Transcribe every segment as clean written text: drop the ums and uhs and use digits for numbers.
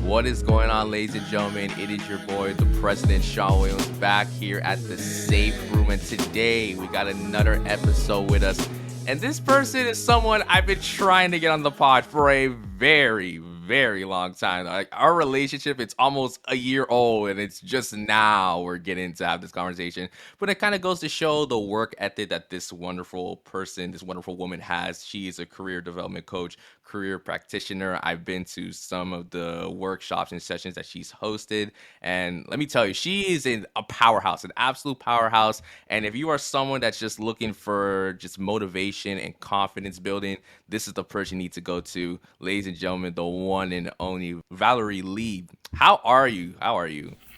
What is going on, ladies and gentlemen? It is your boy, the President Shon Williams, back here at the Safe Room. And today we got another episode with us. And this person is someone I've been trying to get on the pod for a very long time. Like, our relationship, it's almost a year old, and it's just now we're getting to have this conversation. But it kind of goes to show the work ethic that this wonderful person, this wonderful woman has. She is a career development coach, career practitioner. I've been to some of the workshops and sessions that she's hosted, and let me tell you, she is a powerhouse, an absolute powerhouse. And if you are someone that's just looking for just motivation and confidence building, this is the person you need to go to. Ladies and gentlemen, the one and only Valerie Lee. How are you?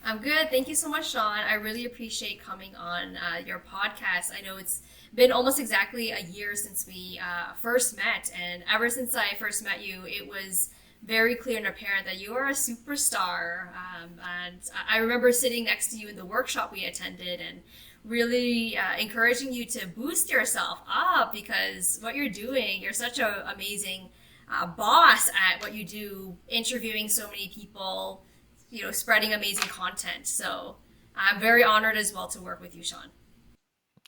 I'm good. Thank you so much, Shon. I really appreciate coming on your podcast. I know it's been almost exactly a year since we first met, and ever since I first met you, it was very clear and apparent that you are a superstar. And I remember sitting next to you in the workshop we attended and really encouraging you to boost yourself up, because what you're doing, you're such an amazing boss at what you do, interviewing so many people, spreading amazing content. So I'm very honored as well to work with you, Shon.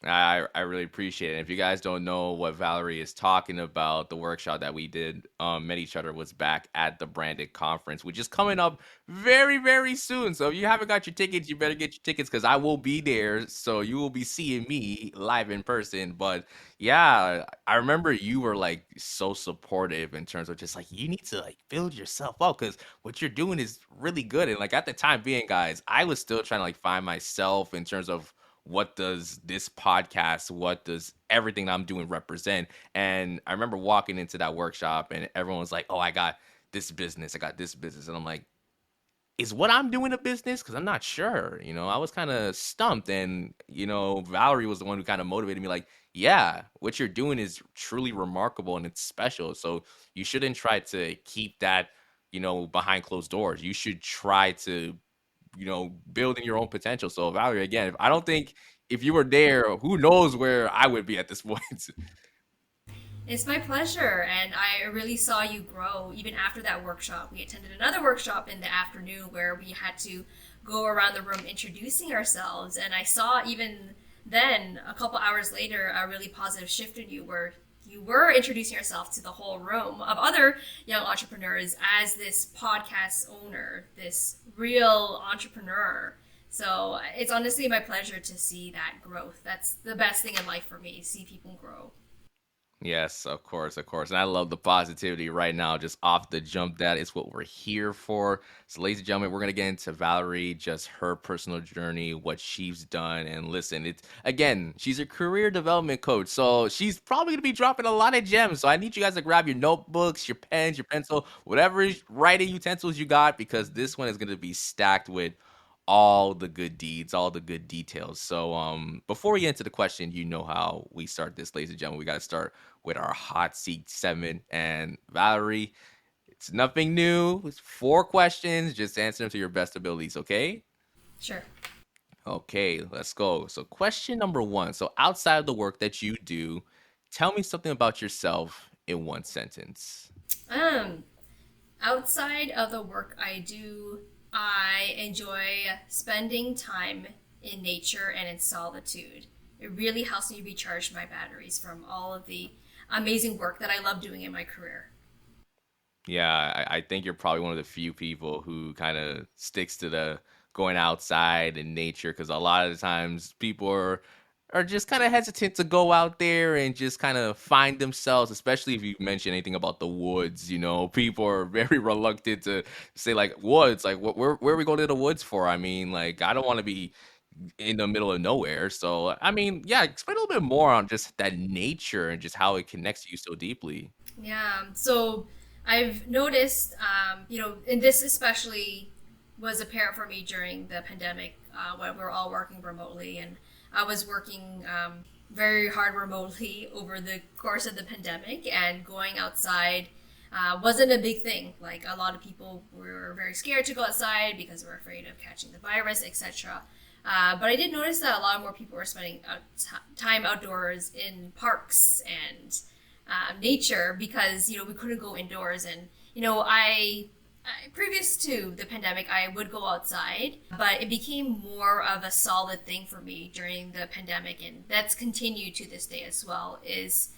I really appreciate it. And if you guys don't know what Valerie is talking about, the workshop that we did, met each other, was back at the Branded Conference, which is coming up very soon. So if you haven't got your tickets, you better get your tickets, because I will be there. So you will be seeing me live in person. But yeah, I remember you were like so supportive in terms of just like, you need to like build yourself up, because what you're doing is really good. And like, at the time being, guys, I was still trying to like find myself in terms of what does this podcast, what does everything I'm doing represent? And I remember walking into that workshop and everyone was like, oh, I got this business. And I'm like, is what I'm doing a business? Because I'm not sure. I was kind of stumped. And, Valerie was the one who kind of motivated me, like, yeah, what you're doing is truly remarkable and it's special. So you shouldn't try to keep that, behind closed doors. You should try to building your own potential. So Valerie, again, I don't think if you were there, who knows where I would be at this point. It's my pleasure, and I really saw you grow even after that workshop. We attended another workshop in the afternoon where we had to go around the room introducing ourselves, and I saw even then, a couple hours later, a really positive shift in you where you were introducing yourself to the whole room of other young entrepreneurs as this podcast owner, this real entrepreneur. So it's honestly my pleasure to see that growth. That's the best thing in life for me, see people grow. Yes, of course. And I love the positivity right now, just off the jump. That is what we're here for. So, ladies and gentlemen, we're going to get into Valerie, just her personal journey, what she's done. And listen, she's a career development coach. So she's probably going to be dropping a lot of gems. So I need you guys to grab your notebooks, your pens, your pencil, whatever writing utensils you got, because this one is going to be stacked with all the good deeds, all the good details. So before we get into the question, you know how we start this, ladies and gentlemen. We got to start with our hot seat segment. And Valerie, it's nothing new. It's 4 questions. Just answer them to your best abilities, okay? Sure. Okay, let's go. So question number 1. So outside of the work that you do, tell me something about yourself in 1 sentence. Outside of the work I do, I enjoy spending time in nature and in solitude. It really helps me recharge my batteries from all of the amazing work that I love doing in my career. Yeah, I think you're probably one of the few people who kind of sticks to the going outside in nature, because a lot of the times people are just kind of hesitant to go out there and just kind of find themselves, especially if you mention anything about the woods. People are very reluctant to say like woods, like where are we going to the woods for? I mean, like, I don't want to be in the middle of nowhere. So I mean, yeah, explain a little bit more on just that nature and just how it connects you so deeply. Yeah, so I've noticed, and this especially was apparent for me during the pandemic, when we were all working remotely, and I was working very hard remotely over the course of the pandemic, and going outside wasn't a big thing. Like, a lot of people were very scared to go outside because they were afraid of catching the virus, etc. But I did notice that a lot more people were spending time outdoors in parks and nature, because we couldn't go indoors. And I previous to the pandemic, I would go outside, but it became more of a solid thing for me during the pandemic, and that's continued to this day as well. Is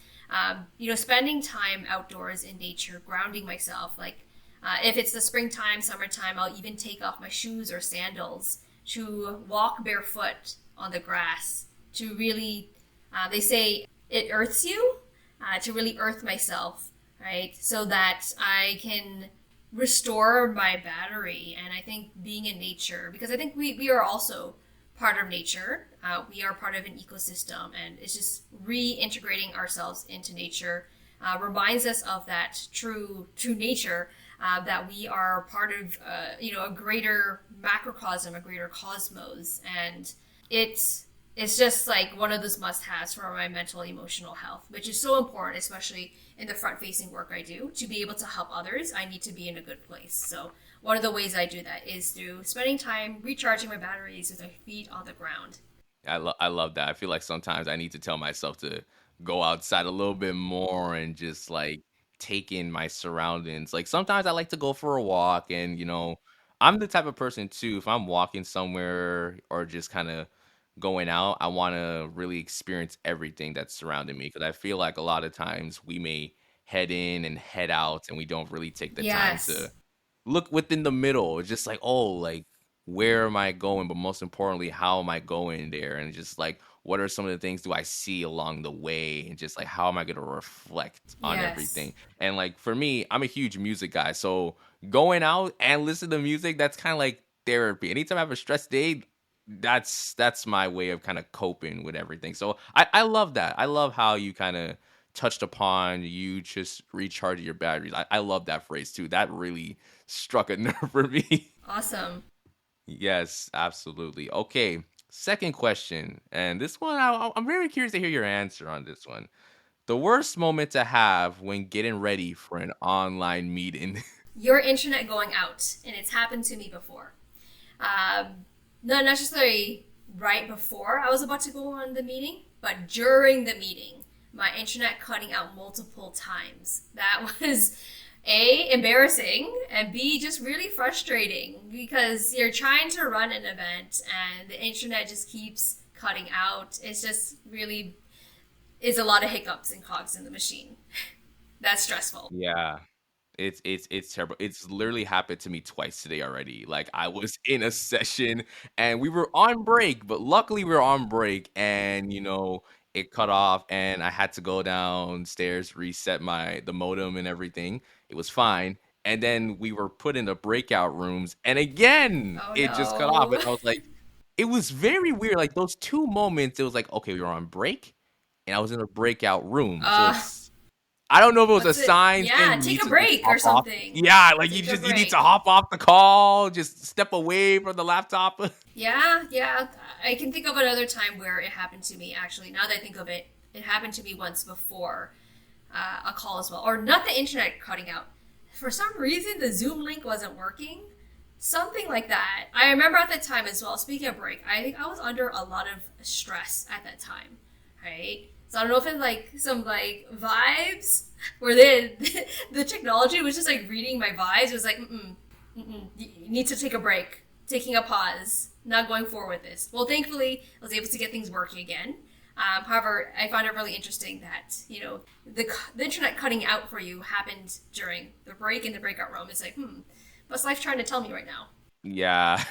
spending time outdoors in nature, grounding myself. Like if it's the springtime, summertime, I'll even take off my shoes or sandals to walk barefoot on the grass. To really, they say it earths you. To really earth myself, right, so that I can restore my battery. And I think being in nature, because I think we are also part of nature. We are part of an ecosystem, and it's just reintegrating ourselves into nature reminds us of that true nature, that we are part of a greater macrocosm, a greater cosmos, and it's just like one of those must-haves for my mental emotional health, which is so important, especially in the front-facing work I do. To be able to help others, I need to be in a good place. So one of the ways I do that is through spending time recharging my batteries with my feet on the ground. I love that. I feel like sometimes I need to tell myself to go outside a little bit more and just like take in my surroundings. Like sometimes I like to go for a walk, and I'm the type of person too. If I'm walking somewhere or just kind of going out, I want to really experience everything that's surrounding me, because I feel like a lot of times we may head in and head out and we don't really take the time to Yes. look within the middle. It's just like, oh, like where am I going? But most importantly, how am I going there? And just like, what are some of the things do I see along the way? And just like, how am I going to reflect on Yes. everything? And like for me, I'm a huge music guy. So going out and listen to music, that's kind of like therapy. Anytime I have a stress day, that's my way of kind of coping with everything. So I love that. I love how you kind of touched upon you just recharge your batteries. I love that phrase too. That really struck a nerve for me. Awesome. Yes, absolutely. Okay, second question. And this one, I'm very curious to hear your answer on this one. The worst moment to have when getting ready for an online meeting. Your internet going out, and it's happened to me before. Not necessarily right before I was about to go on the meeting, but during the meeting, my internet cutting out multiple times. That was A, embarrassing, and B, just really frustrating because you're trying to run an event and the internet just keeps cutting out. It's just really is a lot of hiccups and cogs in the machine. That's stressful. Yeah. It's terrible. It's literally happened to me twice today already. Like I was in a session and we were on break, but luckily we were on break, and it cut off and I had to go downstairs, reset the modem and everything. It was fine. And then we were put in the breakout rooms and again Oh it just cut off. no. And I was like, it was very weird. Like those two moments, it was like, okay, we were on break and I was in a breakout room. So uh, it's I don't know if it was a what's it? sign Yeah, saying me take a to just break or hop off. something. Yeah, like Take a you need to break. hop off the call, just step away from the laptop. Yeah. I can think of another time where it happened to me, actually. Now that I think of it, it happened to me once before a call as well. Or not the internet cutting out. For some reason, the Zoom link wasn't working. Something like that. I remember at the time as well, speaking of break, I think I was under a lot of stress at that time, right? So I don't know if it's like some like vibes where the technology was just like reading my vibes. It was like, you need to take a break, taking a pause, not going forward with this. Well, thankfully, I was able to get things working again. However, I found it really interesting that the internet cutting out for you happened during the break in the breakout room. It's like, what's life trying to tell me right now? Yeah.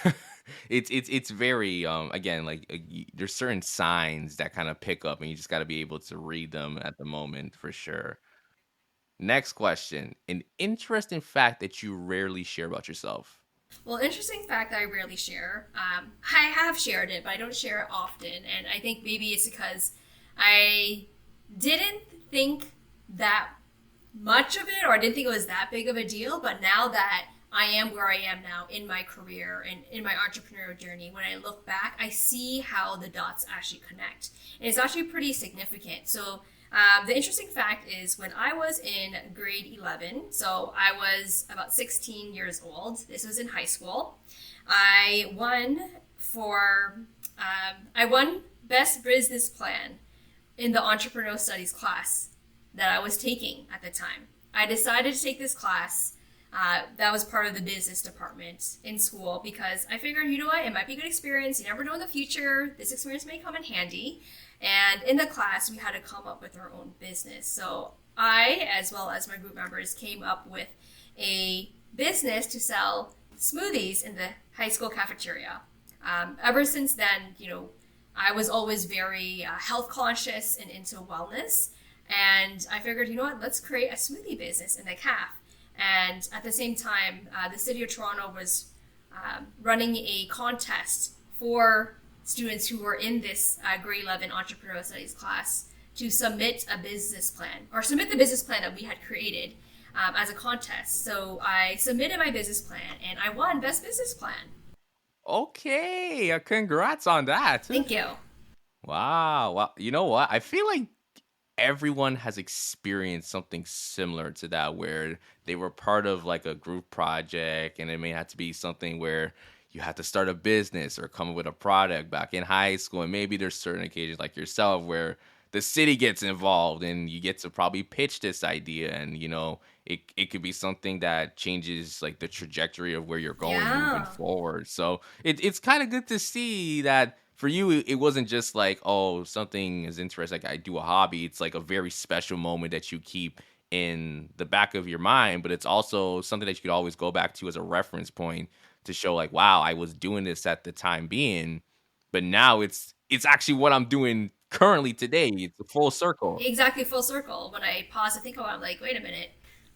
It's very again, like there's certain signs that kind of pick up and you just got to be able to read them at the moment for sure. Next question. An interesting fact that you rarely share about yourself. Well, interesting fact that I rarely share. I have shared it, but I don't share it often, and I think maybe it's because I didn't think that much of it, or I didn't think it was that big of a deal. But now that I am where I am now in my career and in my entrepreneurial journey, when I look back, I see how the dots actually connect. And it's actually pretty significant. So, the interesting fact is when I was in grade 11, so I was about 16 years old, this was in high school, I won I won Best Business Plan in the Entrepreneurial Studies class that I was taking at the time. I decided to take this class That was part of the business department in school because I figured, you know what, it might be a good experience. You never know in the future. This experience may come in handy. And in the class, we had to come up with our own business. So I, as well as my group members, came up with a business to sell smoothies in the high school cafeteria. Ever since then, I was always very health conscious and into wellness. And I figured, you know what, let's create a smoothie business in the caf. And at the same time, the city of Toronto was running a contest for students who were in this grade 11 entrepreneurial studies class to submit a business plan or submit the business plan that we had created as a contest. So I submitted my business plan and I won Best Business Plan. Okay, congrats on that. Thank you. Wow. Well, you know what? I feel like everyone has experienced something similar to that where they were part of like a group project and it may have to be something where you have to start a business or come up with a product back in high school, and maybe there's certain occasions like yourself where the city gets involved and you get to probably pitch this idea, and it could be something that changes like the trajectory of where you're going moving Yeah. forward. So it's kind of good to see that for you it wasn't just like, oh, something is interesting, like I do a hobby. It's like a very special moment that you keep in the back of your mind, but it's also something that you could always go back to as a reference point to show like, wow, I was doing this at the time being, but now it's actually what I'm doing currently today. It's a full circle. Exactly, full circle. When I pause to think about it, I'm like, wait a minute.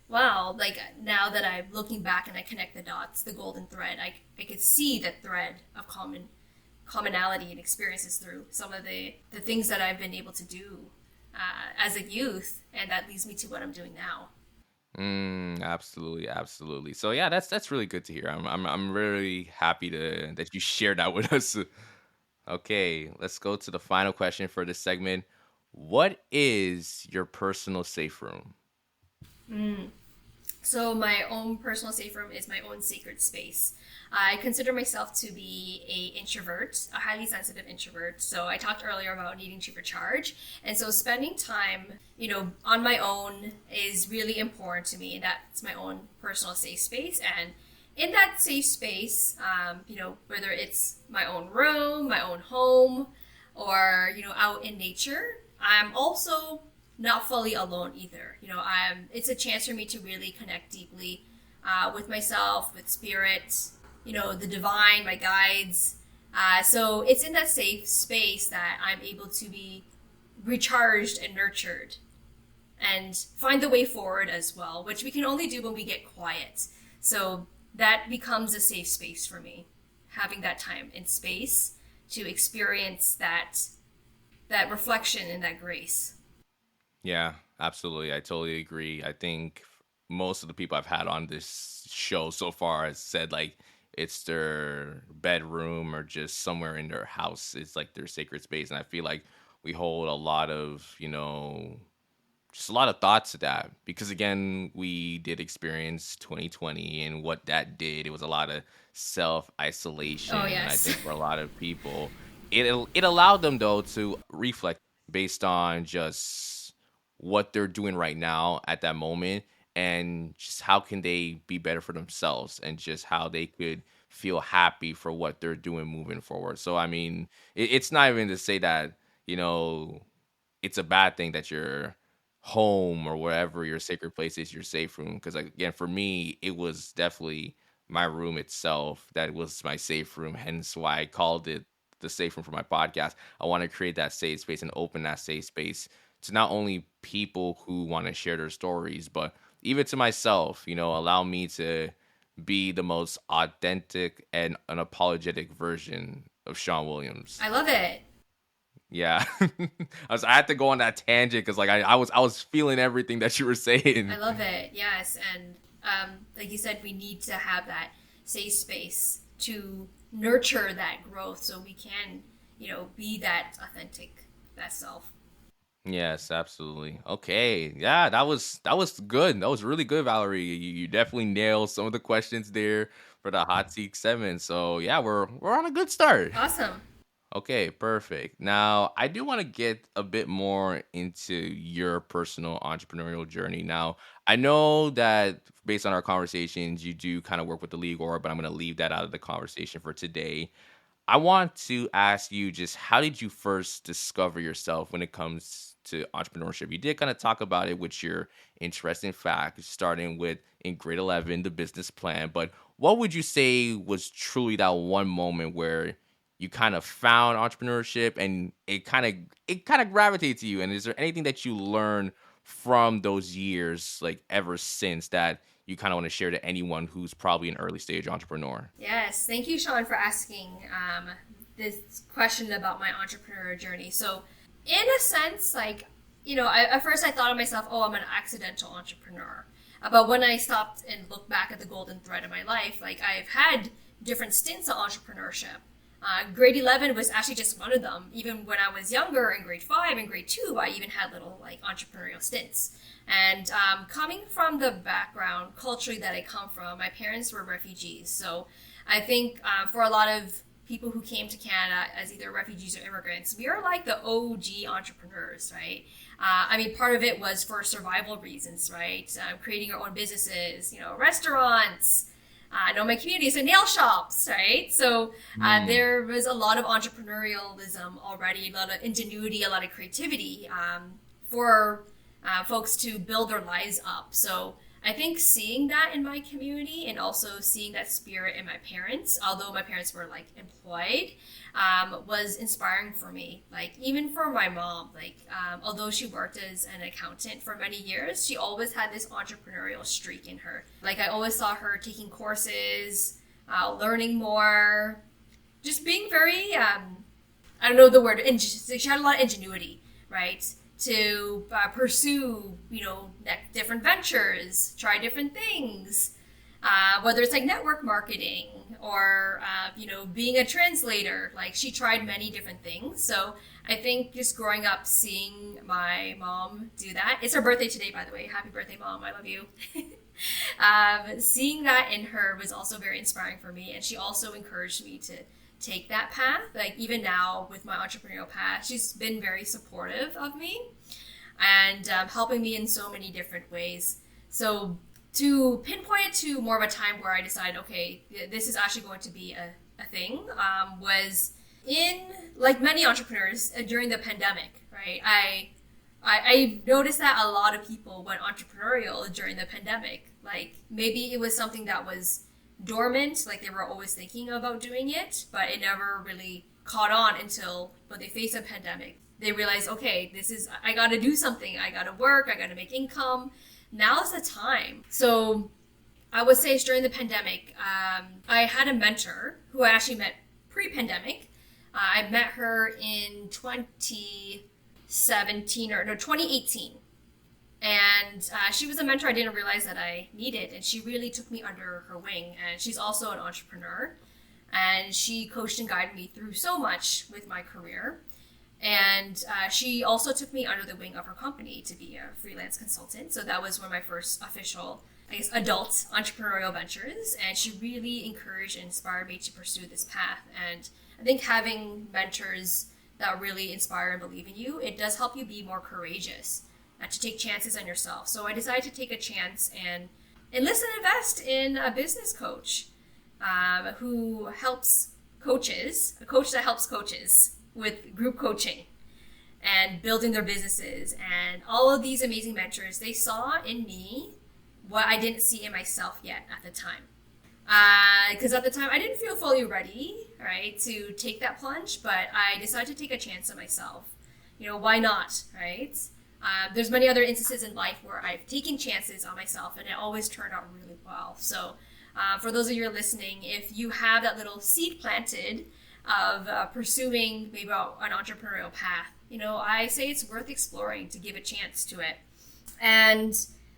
Wow, like now that I'm looking back and I connect the dots, the golden thread, I could see the thread of commonality and experiences through some of the things that I've been able to do as a youth, and that leads me to what I'm doing now. Absolutely, absolutely. So yeah, that's really good to hear. I'm really happy to that you shared that with us. Okay, let's go to the final question for this segment. What is your personal safe room? So my own personal safe room is my own sacred space. I consider myself to be a introvert, a highly sensitive introvert. So I talked earlier about needing to recharge, and so spending time, on my own is really important to me. And that's my own personal safe space, and in that safe space, whether it's my own room, my own home, or out in nature, I'm also not fully alone either. It's a chance for me to really connect deeply with myself, with spirit, the divine, my guides. So it's in that safe space that I'm able to be recharged and nurtured and find the way forward as well, which we can only do when we get quiet. So that becomes a safe space for me, having that time and space to experience that reflection and that grace. Yeah, absolutely. I totally agree. I think most of the people I've had on this show so far has said like it's their bedroom or just somewhere in their house. It's like their sacred space. And I feel like we hold a lot of, just a lot of thoughts to that because again, we did experience 2020 and what that did. It was a lot of self isolation. Oh, And I yes. think for a lot of people, it allowed them though to reflect based on just what they're doing right now at that moment and just how can they be better for themselves and just how they could feel happy for what they're doing moving forward. So I mean, it's not even to say that, you know, it's a bad thing that your home or wherever your sacred place is your safe room, because again for me it was definitely my room itself that was my safe room, hence why I called it the safe room for my podcast. I want to create that safe space and open that safe space to not only people who want to share their stories, but even to myself, allow me to be the most authentic and unapologetic version of Sean Williams. I love it. Yeah. I had to go on that tangent because like I was feeling everything that you were saying. I love it. Yes. And like you said, we need to have that safe space to nurture that growth so we can, be that authentic, that self. Yes, absolutely. Okay. Yeah, that was good. That was really good, Valerie. You definitely nailed some of the questions there for the hot seat segment. So yeah, we're on a good start. Awesome. Okay, perfect. Now, I do want to get a bit more into your personal entrepreneurial journey. Now, I know that based on our conversations, you do kind of work with the league org, but I'm going to leave that out of the conversation for today. I want to ask you just how did you first discover yourself when it comes to entrepreneurship? You did kind of talk about it with your interesting fact, starting with in grade 11, the business plan. But what would you say was truly that one moment where you kind of found entrepreneurship and it kind of gravitated to you? And is there anything that you learned from those years, like ever since, that you kind of want to share to anyone who's probably an early stage entrepreneur? Yes, thank you, Shon, for asking this question about my entrepreneurial journey. So, in a sense, at first I thought of myself, oh, I'm an accidental entrepreneur. But when I stopped and looked back at the golden thread of my life, like I've had different stints of entrepreneurship. Grade 11 was actually just one of them. Even when I was younger, in grade 5 and grade 2, I even had little like entrepreneurial stints. And coming from the background culturally that I come from, my parents were refugees. So I think for a lot of people who came to Canada as either refugees or immigrants, we are like the OG entrepreneurs, right? Part of it was for survival reasons, right? Creating our own businesses, restaurants. I know my community, so nail shops, right? So there was a lot of entrepreneurialism already, a lot of ingenuity, a lot of creativity for folks to build their lives up. So I think seeing that in my community and also seeing that spirit in my parents, although my parents were like employed, was inspiring for me. Like even for my mom, although she worked as an accountant for many years, she always had this entrepreneurial streak in her. Like I always saw her taking courses, learning more, just being very, I don't know the word, she had a lot of ingenuity, right? To pursue, different ventures, try different things, whether it's like network marketing or, being a translator. Like she tried many different things. So I think just growing up, seeing my mom do that. It's her birthday today, by the way. Happy birthday, Mom. I love you. Seeing that in her was also very inspiring for me. And she also encouraged me to take that path. Like even now with my entrepreneurial path, she's been very supportive of me and helping me in so many different ways. So to pinpoint it to more of a time where I decided, okay, this is actually going to be a thing, was in, like many entrepreneurs, during the pandemic, right? I noticed that a lot of people went entrepreneurial during the pandemic. Like maybe it was something that was dormant, like they were always thinking about doing it, but it never really caught on until when they faced a pandemic. They realized, okay, I gotta do something. I gotta work, I gotta make income. Now's the time. So I would say during the pandemic, I had a mentor who I actually met pre-pandemic. I met her in 2018. And she was a mentor I didn't realize that I needed, and she really took me under her wing. And she's also an entrepreneur, and she coached and guided me through so much with my career. And she also took me under the wing of her company to be a freelance consultant. So that was one of my first official, adult entrepreneurial ventures. And she really encouraged and inspired me to pursue this path. And I think having mentors that really inspire and believe in you, it does help you be more courageous to take chances on yourself. So I decided to take a chance and enlist and invest in a business coach who helps coaches, a coach that helps coaches with group coaching and building their businesses. And all of these amazing mentors, they saw in me what I didn't see in myself yet at the time. Because at the time I didn't feel fully ready, right, to take that plunge, but I decided to take a chance on myself. Why not, right? There's many other instances in life where I've taken chances on myself and it always turned out really well. So for those of you listening, if you have that little seed planted of pursuing maybe an entrepreneurial path, I say it's worth exploring to give a chance to it. And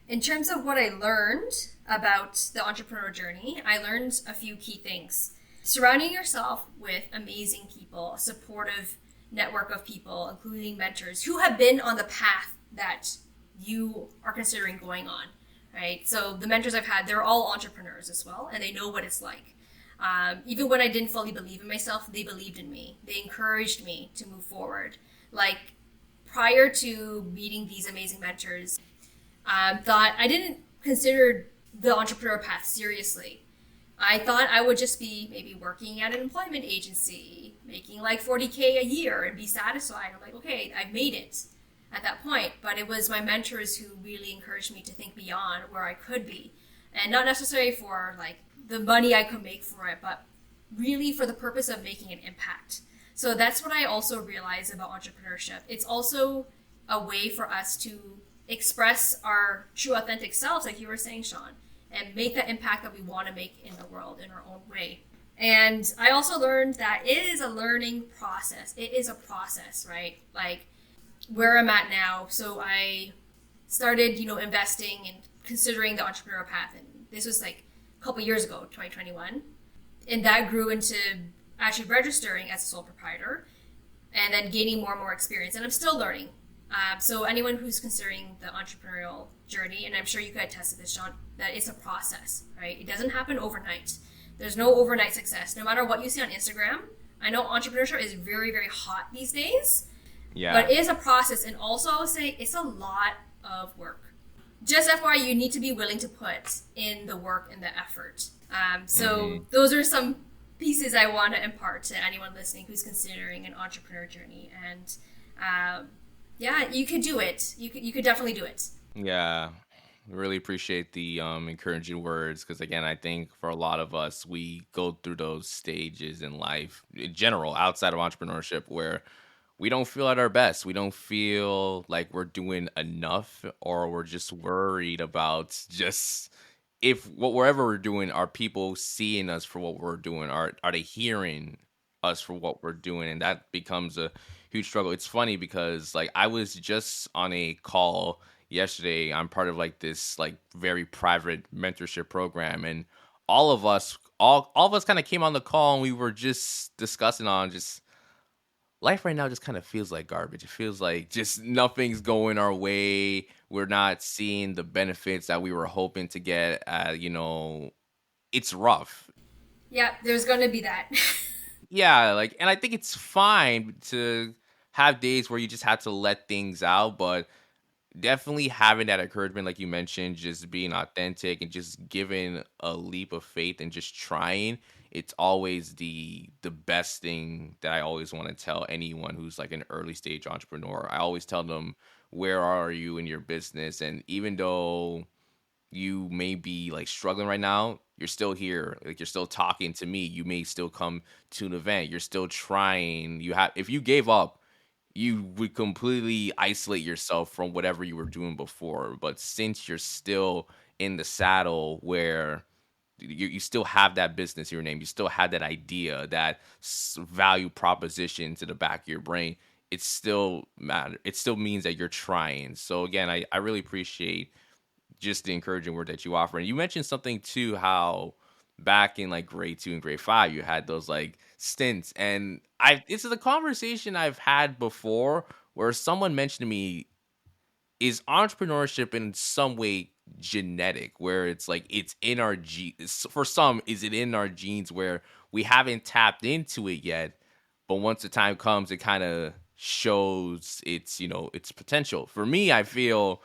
in terms of what I learned about the entrepreneur journey, I learned a few key things. Surrounding yourself with amazing people, a supportive network of people, including mentors who have been on the path that you are considering going on, right? So the mentors I've had, they're all entrepreneurs as well, and they know what it's like. Even when I didn't fully believe in myself, they believed in me. They encouraged me to move forward. Like prior to meeting these amazing mentors, thought I didn't consider the entrepreneur path seriously. I thought I would just be maybe working at an employment agency, making like 40K a year and be satisfied. I'm like, okay, I've made it at that point. But it was my mentors who really encouraged me to think beyond where I could be. And not necessarily for like the money I could make for it, but really for the purpose of making an impact. So that's what I also realized about entrepreneurship. It's also a way for us to express our true authentic selves, like you were saying, Shon, and make that impact that we want to make in the world in our own way. And I also learned that it is a learning process. It is a process, right? Like where I'm at now. So I started, investing and considering the entrepreneurial path. And this was like a couple years ago, 2021. And that grew into actually registering as a sole proprietor and then gaining more and more experience. And I'm still learning. So anyone who's considering the entrepreneurial journey, and I'm sure you could attest to this, Shon, that it's a process, right? It doesn't happen overnight. There's no overnight success. No matter what you see on Instagram, I know entrepreneurship is very, very hot these days, Yeah. but it is a process. And also I would say it's a lot of work. Just FYI, you need to be willing to put in the work and the effort. So those are some pieces I want to impart to anyone listening who's considering an entrepreneur journey. And yeah, you could do it. You could definitely do it. Yeah, really appreciate the encouraging words because again, I think for a lot of us, we go through those stages in life, in general, outside of entrepreneurship, where we don't feel at our best. We don't feel like we're doing enough, or we're just worried about just if whatever we're doing, are people seeing us for what we're doing? Are they hearing us for what we're doing? And that becomes a huge struggle. It's funny because like I was just on a call yesterday. I'm part of like this like very private mentorship program, and all of us kind of came on the call and we were just discussing on just life right now just kind of feels like garbage. It feels like just nothing's going our way. We're not seeing the benefits that we were hoping to get. It's rough. Yeah, there's going to be that. Yeah, like, and I think it's fine to have days where you just have to let things out, but definitely having that encouragement, like you mentioned, just being authentic and just giving a leap of faith and just trying. It's always the best thing that I always want to tell anyone who's like an early stage entrepreneur. I always tell them, where are you in your business? And even though you may be like struggling right now, you're still here. Like you're still talking to me. You may still come to an event. You're still trying. If you gave up, you would completely isolate yourself from whatever you were doing before. But since you're still in the saddle where you still have that business in your name, you still have that idea, that value proposition to the back of your brain, it still matter. It still means that you're trying. So again, I really appreciate just the encouraging word that you offer. And you mentioned something too, how back in like grade 2 and grade 5, you had those like stints. And this is a conversation I've had before where someone mentioned to me, is entrepreneurship in some way genetic, where it's like it's in our genes? For some, is it in our genes where we haven't tapped into it yet, but once the time comes, it kind of shows its potential. For me, I feel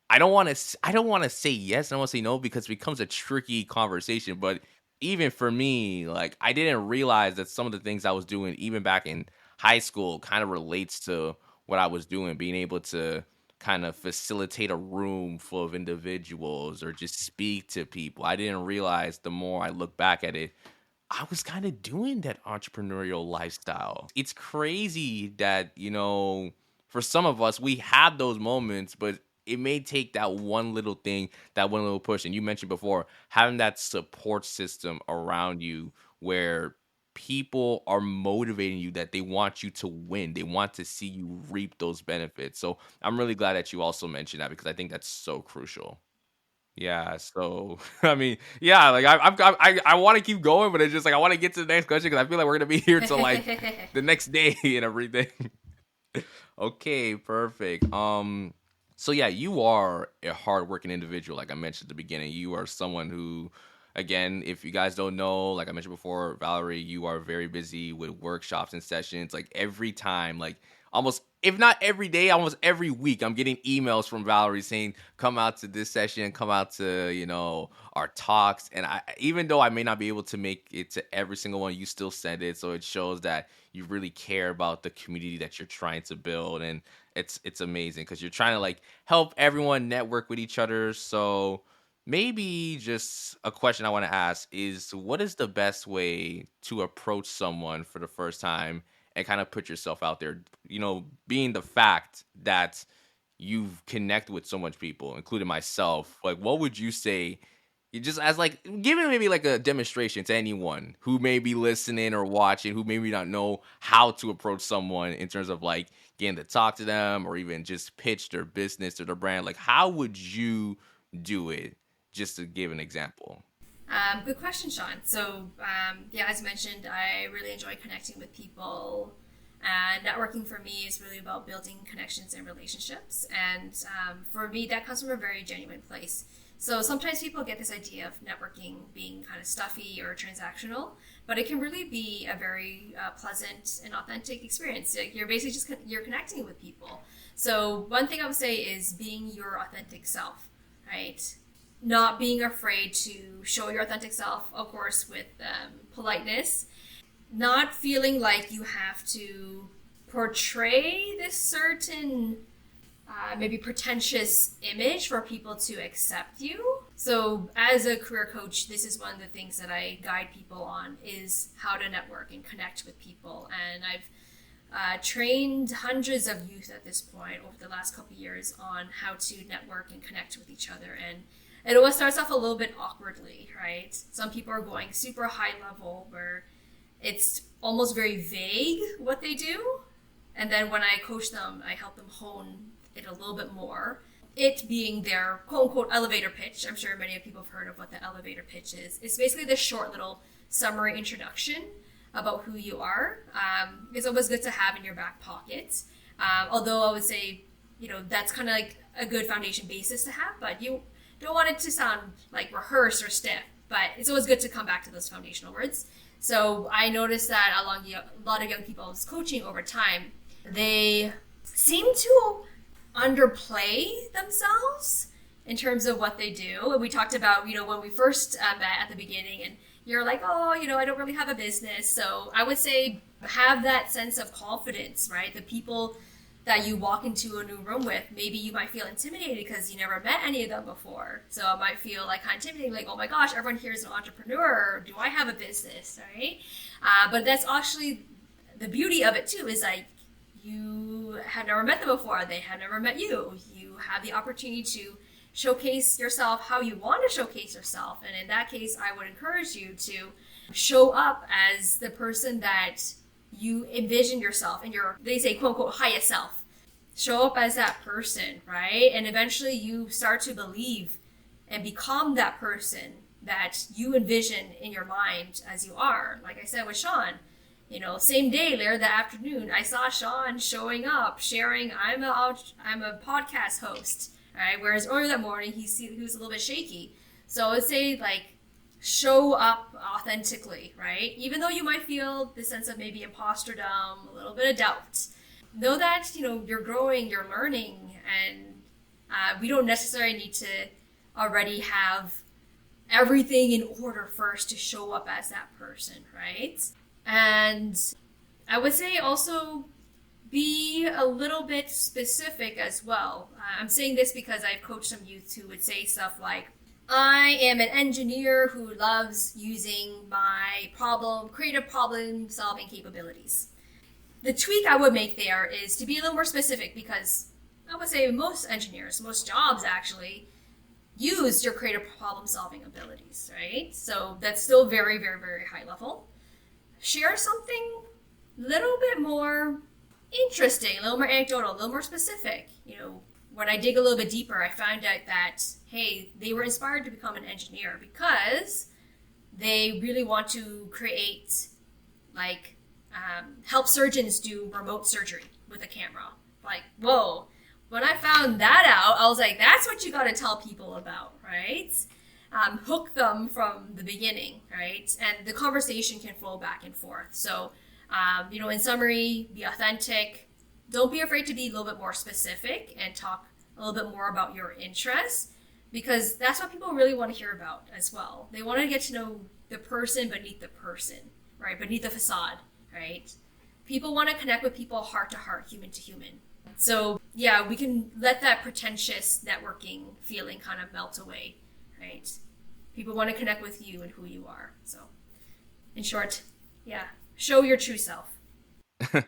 I don't want to say yes, I don't want to say no because it becomes a tricky conversation. But even for me, like I didn't realize that some of the things I was doing even back in high school kind of relates to what I was doing, being able to kind of facilitate a room full of individuals or just speak to people. I didn't realize, the more I look back at it, I was kind of doing that entrepreneurial lifestyle. It's crazy that, for some of us, we have those moments, but it may take that one little thing, that one little push. And you mentioned before, having that support system around you where people are motivating you, that they want you to win. They want to see you reap those benefits. So I'm really glad that you also mentioned that because I think that's so crucial. Yeah, so I mean, yeah, like I want to keep going, but it's just like I want to get to the next question because I feel like we're gonna be here till like the next day and everything. Okay, perfect. So yeah, you are a hardworking individual, like I mentioned at the beginning. You are someone who, again, if you guys don't know, like I mentioned before, Valerie, you are very busy with workshops and sessions. Like every time, like almost, if not every day, almost every week, I'm getting emails from Valerie saying, come out to this session, come out to, our talks. And even though I may not be able to make it to every single one, you still send it. So it shows that you really care about the community that you're trying to build. And it's amazing because you're trying to like help everyone network with each other. So maybe just a question I want to ask is, what is the best way to approach someone for the first time and kind of put yourself out there? Being the fact that you've connected with so much people, including myself, like what would you say? You just as like giving maybe like a demonstration to anyone who may be listening or watching, who maybe not know how to approach someone in terms of like getting to talk to them or even just pitch their business or their brand. Like, how would you do it? Just to give an example. Good question, Shon. So, yeah, as mentioned, I really enjoy connecting with people. And networking for me is really about building connections and relationships. And for me, that comes from a very genuine place. So sometimes people get this idea of networking being kind of stuffy or transactional, but it can really be a very pleasant and authentic experience. Like you're basically you're connecting with people. So one thing I would say is being your authentic self, right? Not being afraid to show your authentic self, of course, with politeness. Not feeling like you have to portray this certain maybe pretentious image for people to accept you. So as a career coach, this is one of the things that I guide people on, is how to network and connect with people. And I've trained hundreds of youth at this point over the last couple of years on how to network and connect with each other. And it always starts off a little bit awkwardly, right? Some people are going super high level where it's almost very vague what they do. And then when I coach them, I help them hone it a little bit more. It being their quote unquote elevator pitch. I'm sure many of people have heard of what the elevator pitch is. It's basically this short little summary introduction about who you are. It's always good to have in your back pocket. Although I would say, that's kind of like a good foundation basis to have, but you don't want it to sound like rehearsed or stiff, but it's always good to come back to those foundational words. So I noticed that along a lot of young people I was coaching over time, they seem to underplay themselves in terms of what they do. And we talked about, when we first met at the beginning, and you're like, oh, I don't really have a business. So I would say have that sense of confidence, right? The people that you walk into a new room with, maybe you might feel intimidated because you never met any of them before. So it might feel like kind of intimidating, like, oh my gosh, everyone here is an entrepreneur. Do I have a business, right? But that's actually the beauty of it too, is like, you have never met them before. They have never met you. You have the opportunity to showcase yourself how you want to showcase yourself. And in that case, I would encourage you to show up as the person that you envision yourself and they say, quote unquote, highest self. Show up as that person, right? And eventually you start to believe and become that person that you envision in your mind as you are. Like I said with Shon, same day, later that afternoon, I saw Shon showing up, sharing, I'm a podcast host, right? Whereas earlier that morning, he was a little bit shaky. So I would say, like, show up authentically, right? Even though you might feel this sense of maybe imposterdom, a little bit of doubt, know that, you're growing, you're learning, and we don't necessarily need to already have everything in order first to show up as that person, right? And I would say also be a little bit specific as well. I'm saying this because I've coached some youth who would say stuff like, I am an engineer who loves using my creative problem solving capabilities. The tweak I would make there is to be a little more specific, because I would say most engineers, most jobs actually, use your creative problem solving abilities, right? So that's still very, very, very high level. Share something a little bit more interesting, a little more anecdotal, a little more specific. When I dig a little bit deeper, I found out that, hey, they were inspired to become an engineer because they really want to create, help surgeons do remote surgery with a camera. Like, whoa. When I found that out, I was like, that's what you got to tell people about, right? hook them from the beginning, right? And the conversation can flow back and forth. So, in summary, be authentic. Don't be afraid to be a little bit more specific and talk a little bit more about your interests, because that's what people really want to hear about as well. They want to get to know the person beneath the person, right? Beneath the facade, right? People want to connect with people heart to heart, human to human. So, yeah, we can let that pretentious networking feeling kind of melt away, right? People want to connect with you and who you are. So, in short, yeah, show your true self.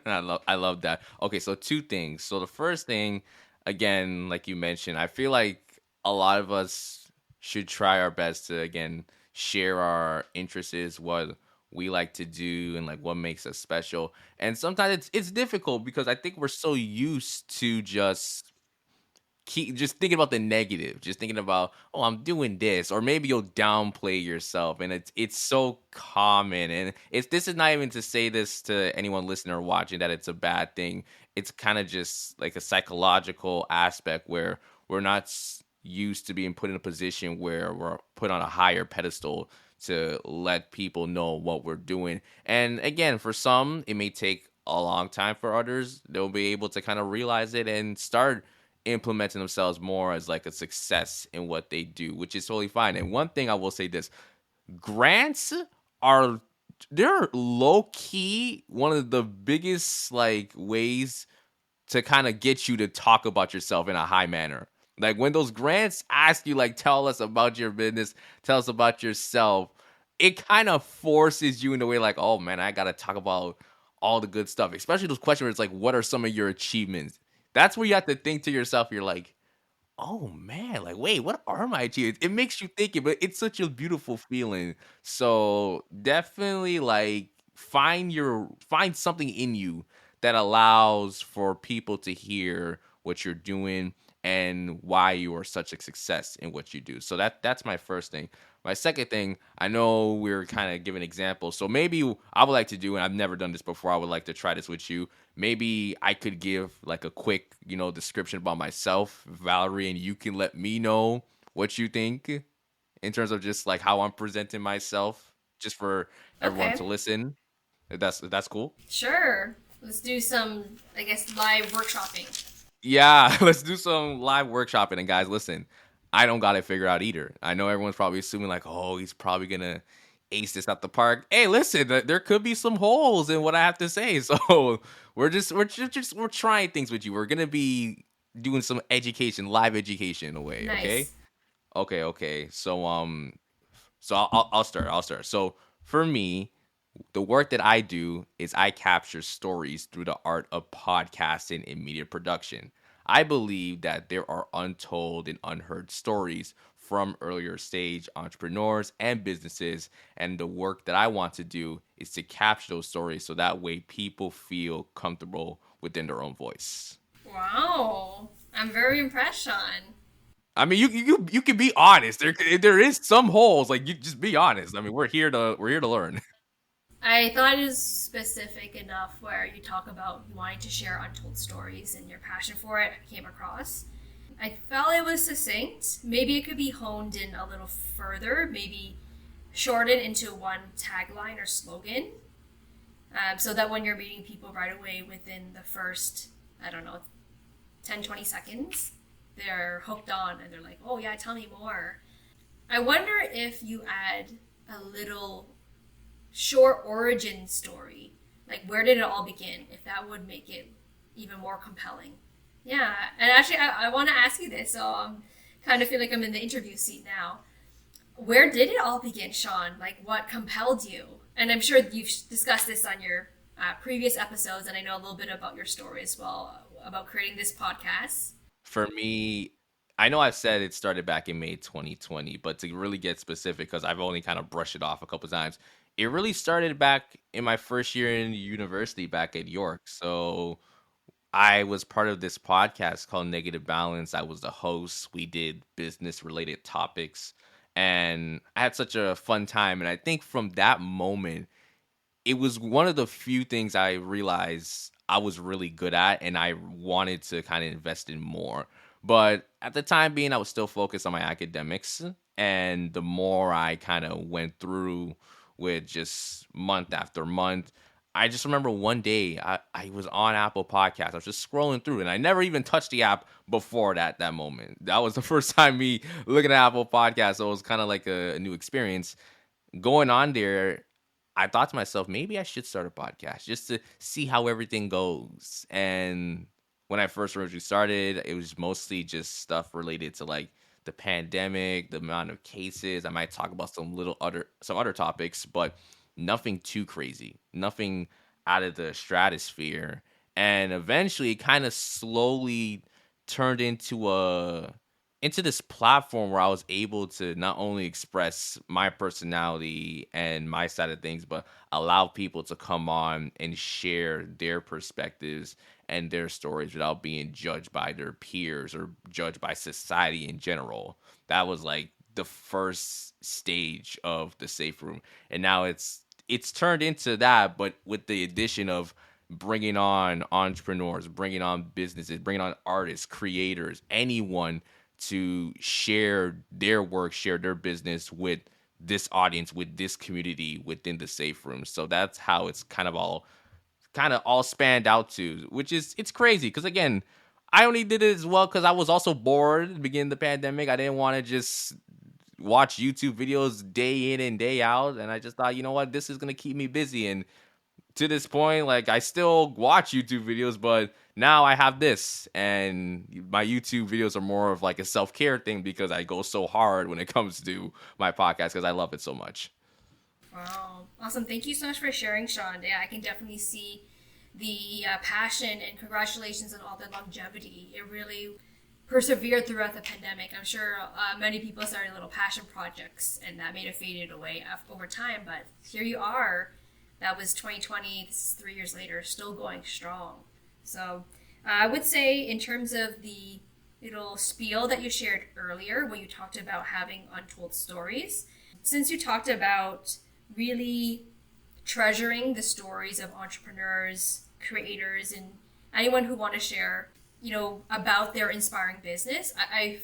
I love that. Okay, so two things. So the first thing, again, like you mentioned, I feel like a lot of us should try our best to again share our interests, what we like to do, and like what makes us special. And sometimes it's difficult because I think we're so used to just thinking about the negative, just thinking about, oh, I'm doing this, or maybe you'll downplay yourself, and it's so common. And it's this is not even to say this to anyone listening or watching that it's a bad thing. It's kind of just like a psychological aspect where we're not used to being put in a position where we're put on a higher pedestal to let people know what we're doing. And again, for some, it may take a long time. For others, they'll be able to kind of realize it and start implementing themselves more as like a success in what they do, which is totally fine. And one thing I will say this, grants are they're low key one of the biggest like ways to kind of get you to talk about yourself in a high manner. Like when those grants ask you, like, tell us about your business, tell us about yourself, it kind of forces you in a way like, oh man, I got to talk about all the good stuff, especially those questions where it's like, what are some of your achievements? That's where you have to think to yourself, you're like, oh man, like wait, what are my achievements? It makes you think it, but it's such a beautiful feeling. So definitely like find something in you that allows for people to hear what you're doing and why you are such a success in what you do. So that's my first thing. My second thing, I know we're kind of giving examples. So maybe I would like to do, and I've never done this before, I would like to try this with you. Maybe I could give like a quick, description about myself, Valerie, and you can let me know what you think in terms of just like how I'm presenting myself, just for everyone Okay, to listen. If that's cool. sure. Let's do some, I guess, live workshopping. Yeah, let's do some live workshopping. And guys, listen, I don't got it figured out either. I know everyone's probably assuming like, oh, he's probably gonna ace this at the park. Hey, listen, there could be some holes in what I have to say. So we're trying things with you. We're gonna be doing some education, live education in a way. Okay, Nice. okay. So I'll start. I'll start. So for me, the work that I do is I capture stories through the art of podcasting and media production. I believe that there are untold and unheard stories from earlier stage entrepreneurs and businesses, and the work that I want to do is to capture those stories so that way people feel comfortable within their own voice. Wow. I'm very impressed, Sean. I mean, you can be honest. There is some holes. Like you just be honest. I mean, we're here to learn. I thought it was specific enough where you talk about wanting to share untold stories and your passion for it came across. I felt it was succinct. Maybe it could be honed in a little further, maybe shortened into one tagline or slogan, so that when you're meeting people right away within the first, I don't know, 10, 20 seconds, they're hooked on and they're like, oh yeah, tell me more. I wonder if you add a little short origin story, like where did it all begin, if that would make it even more compelling. Yeah, and actually, I want to ask you this, so I'm kind of feel like I'm in the interview seat now. Where did it all begin, Sean? Like, what compelled you? And I'm sure you've discussed this on your previous episodes, and I know a little bit about your story as well about creating this podcast. For me, I know I've said it started back in May 2020, but to really get specific, because I've only kind of brushed it off a couple times, it really started back in my first year in university back at York. So I was part of this podcast called Negative Balance. I was the host. We did business related topics, and I had such a fun time. And I think from that moment, it was one of the few things I realized I was really good at and I wanted to kind of invest in more. But at the time being, I was still focused on my academics. And the more I kind of went through with just month after month, I just remember one day I was on Apple Podcasts. I was just scrolling through and I never even touched the app before that moment. That was the first time me looking at Apple Podcasts. So it was kind of like a new experience. Going on there, I thought to myself, maybe I should start a podcast just to see how everything goes. And when I first originally started, it was mostly just stuff related to like the pandemic, the amount of cases. I might talk about some other topics, but nothing too crazy, nothing out of the stratosphere. And eventually, it kind of slowly turned into this platform where I was able to not only express my personality and my side of things, but allow people to come on and share their perspectives and their stories without being judged by their peers or judged by society in general. That was like the first stage of the safe room. And now it's turned into that, but with the addition of bringing on entrepreneurs, bringing on businesses, bringing on artists, creators, anyone to share their work, share their business with this audience, with this community within the safe room. So that's how it's kind of all spanned out to, which is it's crazy because again, I only did it as well because I was also bored at the beginning of the pandemic. I didn't want to just watch YouTube videos day in and day out, and I just thought, you know what, this is gonna keep me busy. And to this point, like I still watch YouTube videos, but now I have this, and my YouTube videos are more of like a self care thing because I go so hard when it comes to my podcast because I love it so much. Wow, awesome! Thank you so much for sharing, Sean. Yeah, I can definitely see the passion, and congratulations on all the longevity. It really persevered throughout the pandemic. I'm sure many people started little passion projects, and that may have faded away over time. But here you are. That was 2020. This is 3 years later, still going strong. So I would say, in terms of the little spiel that you shared earlier, when you talked about having untold stories, since you talked about really treasuring the stories of entrepreneurs, creators, and anyone who want to share, about their inspiring business, I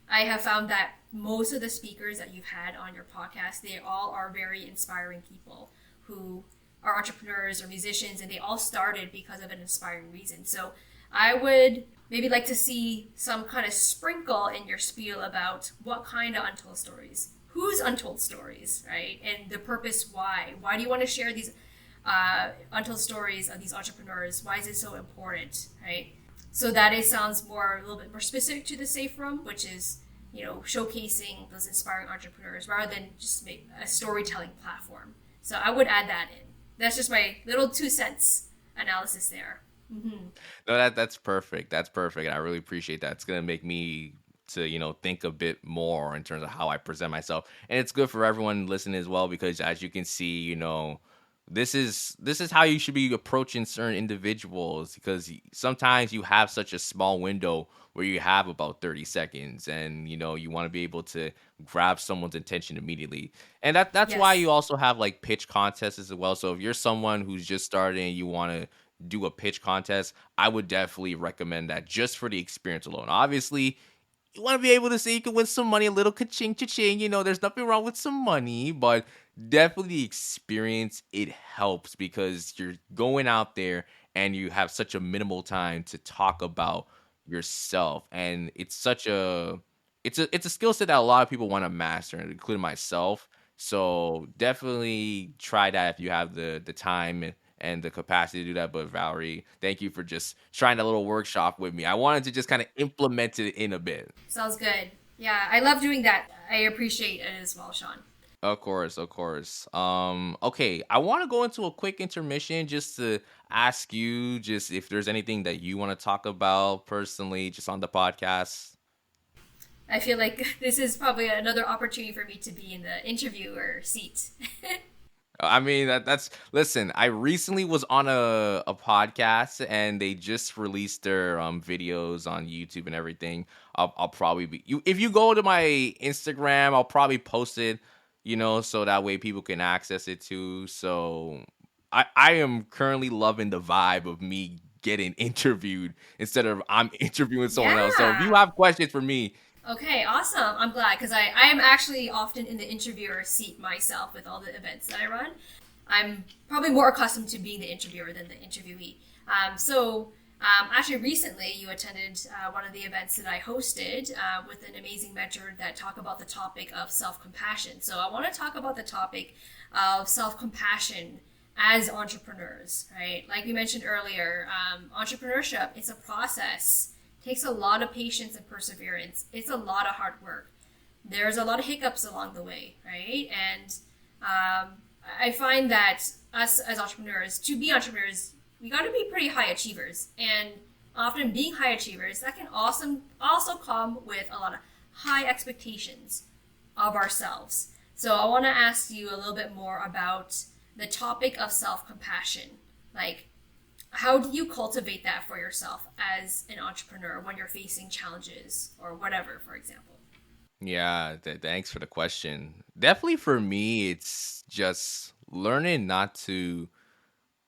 have found that most of the speakers that you've had on your podcast, they all are very inspiring people who are entrepreneurs or musicians, and they all started because of an inspiring reason. So I would maybe like to see some kind of sprinkle in your spiel about what kind of untold stories, whose untold stories, right? And the purpose why. Why do you want to share these untold stories of these entrepreneurs? Why is it so important, right? So that it sounds a little bit more specific to the Safe Room, which is, showcasing those inspiring entrepreneurs rather than just make a storytelling platform. So I would add that in. That's just my little 2 cents analysis there. Mm-hmm. No, that's perfect. That's perfect. I really appreciate that. It's gonna make me to think a bit more in terms of how I present myself, and it's good for everyone listening as well because as you can see, this is how you should be approaching certain individuals because sometimes you have such a small window where you have about 30 seconds and you want to be able to grab someone's attention immediately. And that's why Yes. you also have like pitch contests as well. So if you're someone who's just starting and you want to do a pitch contest, I would definitely recommend that just for the experience alone. Obviously, you want to be able to say you can win some money, a little ka-ching, cha-ching. There's nothing wrong with some money, but definitely the experience, it helps because you're going out there and you have such a minimal time to talk about yourself. And it's a skill set that a lot of people want to master, including myself. So definitely try that if you have the time and the capacity to do that. But Valerie, thank you for just trying a little workshop with me. I wanted to just kind of implement it in a bit. Sounds good. Yeah, I love doing that. I appreciate it as well, Sean. Of course, of course. Okay, I want to go into a quick intermission just to ask you just if there's anything that you want to talk about personally, just on the podcast. I feel like this is probably another opportunity for me to be in the interviewer seat. I mean that's listen. I recently was on a podcast and they just released their videos on YouTube and everything. I'll probably be you if you go to my Instagram. I'll probably post it, so that way people can access it too. So I am currently loving the vibe of me getting interviewed instead of I'm interviewing someone else. So if you Yeah. have questions for me, Okay, awesome. I'm glad because I am actually often in the interviewer seat myself with all the events that I run. I'm probably more accustomed to being the interviewer than the interviewee. Actually, recently you attended one of the events that I hosted with an amazing mentor that talk about the topic of self-compassion. So I want to talk about the topic of self-compassion as entrepreneurs, right? Like we mentioned earlier, entrepreneurship, it's a process. It takes a lot of patience and perseverance. It's a lot of hard work. There's a lot of hiccups along the way, right? And I find that us as entrepreneurs, to be entrepreneurs, we got to be pretty high achievers. And often being high achievers, that can also come with a lot of high expectations of ourselves. So I want to ask you a little bit more about the topic of self-compassion. Like, how do you cultivate that for yourself as an entrepreneur when you're facing challenges or whatever, for example? Yeah, thanks for the question. Definitely for me, it's just learning not to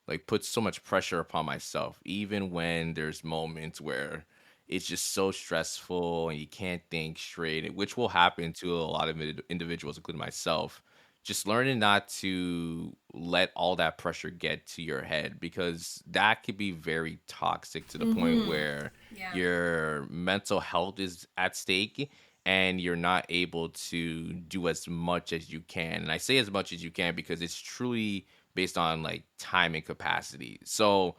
like put so much pressure upon myself, even when there's moments where it's just so stressful and you can't think straight, which will happen to a lot of individuals, including myself. Just learning not to let all that pressure get to your head because that could be very toxic to the point Mm-hmm. where Yeah. your mental health is at stake and you're not able to do as much as you can. And I say as much as you can because it's truly based on like time and capacity. So,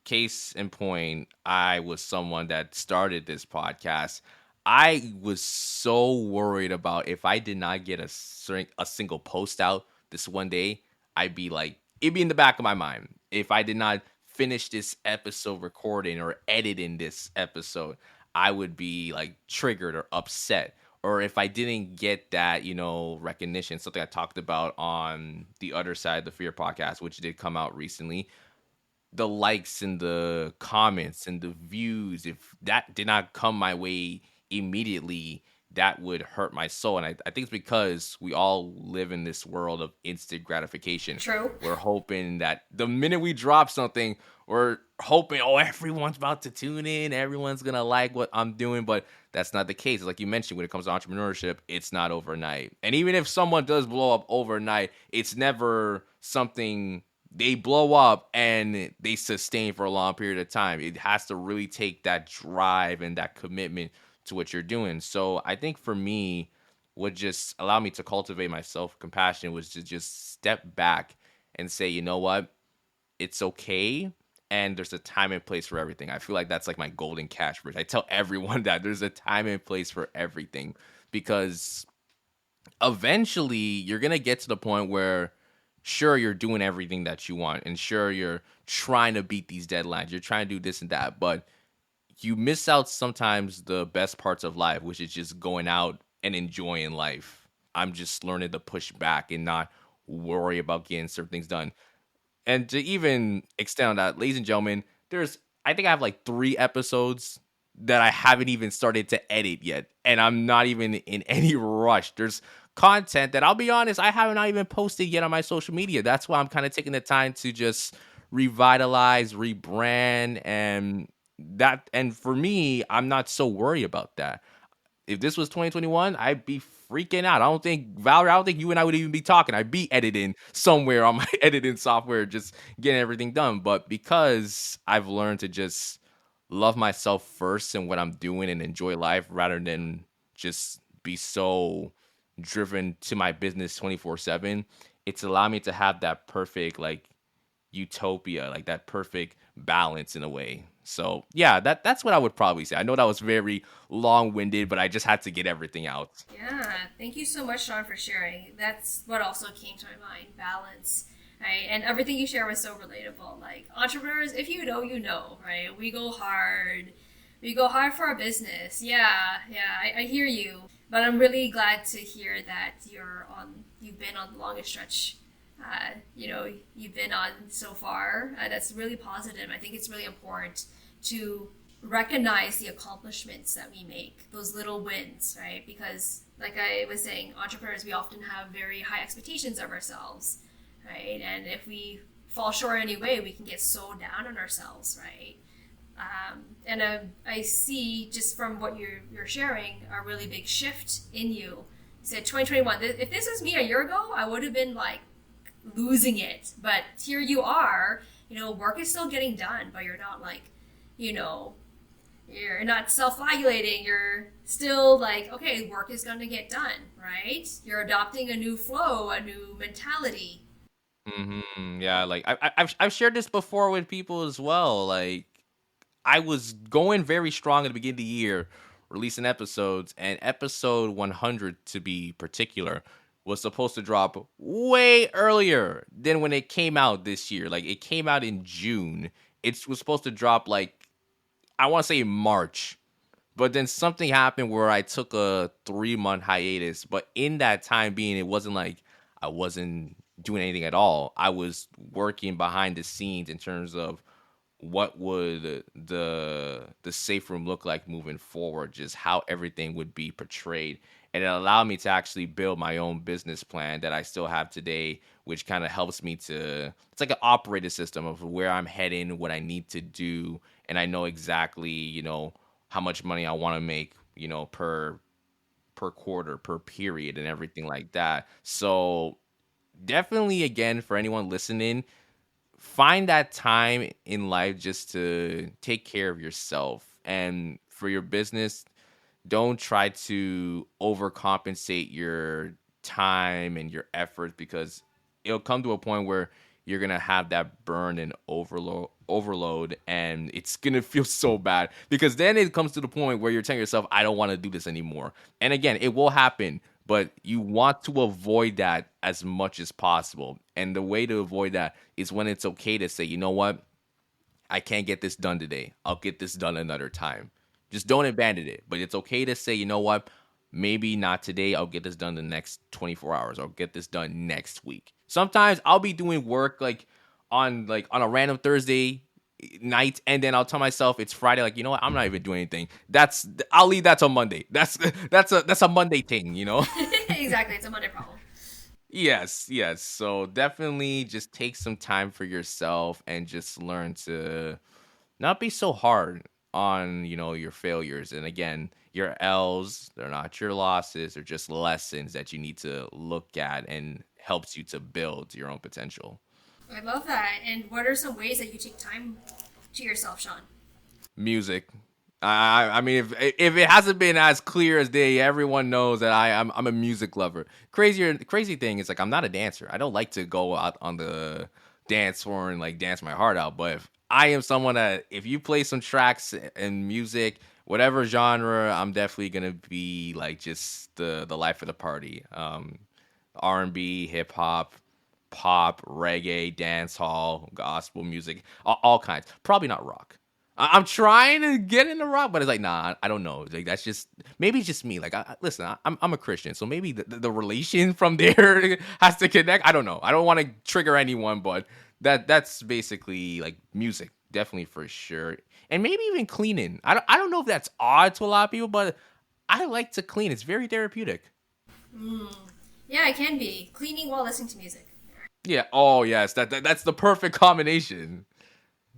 case in point, I was someone that started this podcast. I was so worried about if I did not get a single post out this one day, I'd be like, it'd be in the back of my mind. If I did not finish this episode recording or editing this episode, I would be like triggered or upset. Or if I didn't get that, recognition, something I talked about on the other side of the Fear podcast, which did come out recently, the likes and the comments and the views, if that did not come my way immediately, that would hurt my soul. And I think it's because we all live in this world of instant gratification. True. We're hoping that the minute we drop something, we're hoping, oh, everyone's about to tune in, everyone's gonna like what I'm doing, but that's not the case. Like you mentioned, when it comes to entrepreneurship, it's not overnight. And even if someone does blow up overnight, it's never something they blow up and they sustain for a long period of time. It has to really take that drive and that commitment to what you're doing. So I think for me, what just allowed me to cultivate my self compassion was to just step back and say, you know what, it's okay. And there's a time and place for everything. I feel like that's like my golden catchphrase. I tell everyone that there's a time and place for everything because eventually you're going to get to the point where sure you're doing everything that you want and sure you're trying to beat these deadlines, you're trying to do this and that, but you miss out sometimes the best parts of life, which is just going out and enjoying life. I'm just learning to push back and not worry about getting certain things done. And to even extend on that, ladies and gentlemen, I think I have like 3 episodes that I haven't even started to edit yet. And I'm not even in any rush. There's content that I'll be honest, I haven't not even posted yet on my social media. That's why I'm kind of taking the time to just revitalize, rebrand, and for me, I'm not so worried about that. If this was 2021, I'd be freaking out. I don't think Valerie, I don't think you and I would even be talking. I'd be editing somewhere on my editing software, just getting everything done. But because I've learned to just love myself first and what I'm doing and enjoy life rather than just be so driven to my business 24/7, it's allowed me to have that perfect like utopia, like that perfect balance in a way. So yeah, that's what I would probably say. I know that was very long winded, but I just had to get everything out. Yeah, thank you so much, Sean, for sharing. That's what also came to my mind, balance, right? And everything you share was so relatable. Like entrepreneurs, if you know, you know, right? We go hard. We go hard for our business. Yeah, yeah, I hear you. But I'm really glad to hear that you've been on the longest stretch you've been on so far. That's really positive. I think it's really important to recognize the accomplishments that we make, those little wins, right? Because, like I was saying, entrepreneurs, we often have very high expectations of ourselves, right? And if we fall short anyway, we can get so down on ourselves, right? And I see just from what you're sharing a really big shift in you. You said 2021. If this was me a year ago, I would have been like losing it. But here you are. Work is still getting done, but you're not like, you know, you're not self-flagelating. You're still like, okay, work is going to get done, right? You're adopting a new flow, a new mentality. Yeah, like I've shared this before with people as well. Like I was going very strong at the beginning of the year, releasing episodes, and episode 100 to be particular was supposed to drop way earlier than when it came out this year. Like it came out in June. It was supposed to drop like I want to say March. But then something happened where I took a 3 month hiatus. But in that time being, it wasn't like I wasn't doing anything at all. I was working behind the scenes in terms of what would the safe room look like moving forward, just how everything would be portrayed. And it allowed me to actually build my own business plan that I still have today, which kind of helps me to, it's like an operating system of where I'm heading, what I need to do. And I know exactly, how much money I want to make, per quarter, per period, and everything like that. So definitely, again, for anyone listening, find that time in life just to take care of yourself. And for your business, don't try to overcompensate your time and your efforts, because it'll come to a point where you're gonna have that burn and overload, and it's gonna feel so bad, because then it comes to the point where you're telling yourself, I don't want to do this anymore. And again, it will happen, but you want to avoid that as much as possible. And the way to avoid that is when it's okay to say, you know what, I can't get this done today. I'll get this done another time. Just don't abandon it. But it's okay to say, you know what, maybe not today. I'll get this done the next 24 hours. I'll get this done next week. Sometimes I'll be doing work like on a random Thursday night, and then I'll tell myself it's Friday. Like, you know what, I'm not even doing anything. I'll leave that till Monday. That's a Monday thing. Exactly, it's a Monday problem. Yes, yes. So definitely just take some time for yourself and just learn to not be so hard on, your failures. And again, your L's, they're not your losses, they're just lessons that you need to look at and helps you to build your own potential. I love that. And what are some ways that you take time to yourself, Shon? Music. I mean, if it hasn't been as clear as day, everyone knows that I'm a music lover. Crazy thing is, like, I'm not a dancer. I don't like to go out on the dance floor and like dance my heart out. But if I am someone that, if you play some tracks and music, whatever genre, I'm definitely gonna be like just the life of the party. R&B, hip hop, pop, reggae, dance hall, gospel music, all kinds. Probably not rock. I'm trying to get into rock, but it's like, nah, I don't know. Like, that's just, maybe it's just me. Like, listen, I'm a Christian, so maybe the relation from there has to connect. I don't know. I don't want to trigger anyone, but that's basically like music, definitely for sure, and maybe even cleaning. I don't know if that's odd to a lot of people, but I like to clean. It's very therapeutic. Mm. Yeah, it can be. Cleaning while listening to music. Yeah. Oh, yes. That's the perfect combination.